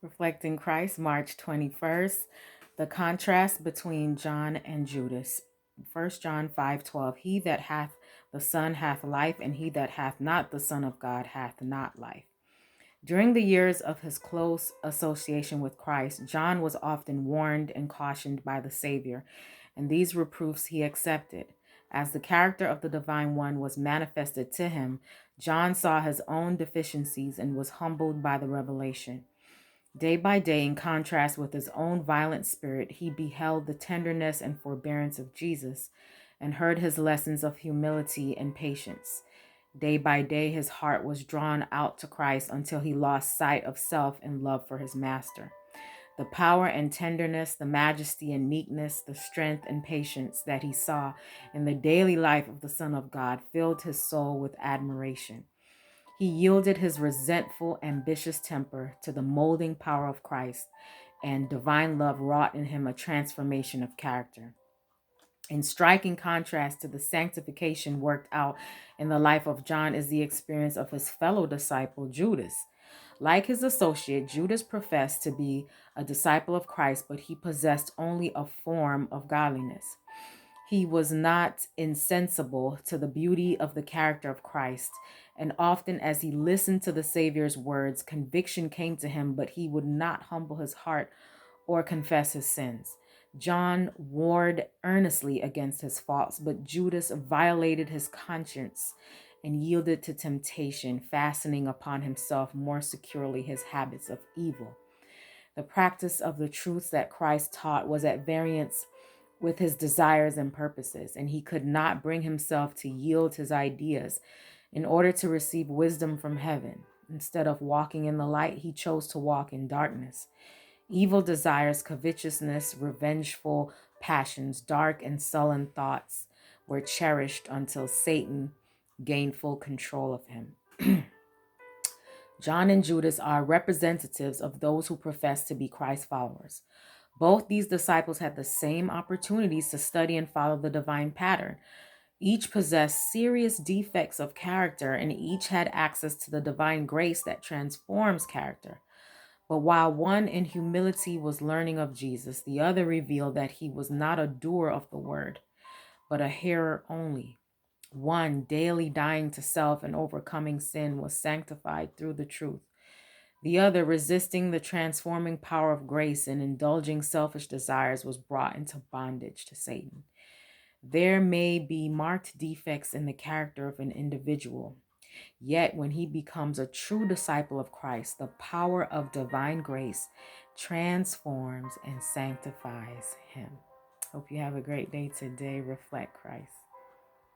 Reflecting Christ, March 21st. The contrast between John and Judas. 1 John 5:12. He that hath the Son hath life, and he that hath not the Son of God hath not life. During the years of his close association with Christ, John was often warned and cautioned by the Savior, and these reproofs he accepted. As the character of the Divine One was manifested to him, John saw his own deficiencies and was humbled by the revelation. Day by day, in contrast with his own violent spirit, he beheld the tenderness and forbearance of Jesus and heard his lessons of humility and patience. Day by day, his heart was drawn out to Christ until he lost sight of self in love for his master. The power and tenderness, the majesty and meekness, the strength and patience that he saw in the daily life of the Son of God filled his soul with admiration. He yielded his resentful, ambitious temper to the molding power of Christ, and divine love wrought in him a transformation of character. In striking contrast to the sanctification worked out in the life of John is the experience of his fellow disciple, Judas. Like his associate, Judas professed to be a disciple of Christ, but he possessed only a form of godliness. He was not insensible to the beauty of the character of Christ, and often as he listened to the Savior's words, conviction came to him, but he would not humble his heart or confess his sins. John warred earnestly against his faults, but Judas violated his conscience and yielded to temptation, fastening upon himself more securely his habits of evil. The practice of the truths that Christ taught was at variance with his desires and purposes, and he could not bring himself to yield his ideas in order to receive wisdom from heaven. Instead of walking in the light, he chose to walk in darkness. Evil desires, covetousness, revengeful passions, dark and sullen thoughts were cherished until Satan gained full control of him. John and Judas are representatives of those who profess to be Christ followers. Both these disciples had the same opportunities to study and follow the divine pattern. Each possessed serious defects of character, and each had access to the divine grace that transforms character. But while one in humility was learning of Jesus, the other revealed that he was not a doer of the word, but a hearer only. One, daily dying to self and overcoming sin, was sanctified through the truth. The other, resisting the transforming power of grace and indulging selfish desires, was brought into bondage to Satan. There may be marked defects in the character of an individual. Yet, when he becomes a true disciple of Christ, the power of divine grace transforms and sanctifies him. Hope you have a great day today. Reflect Christ.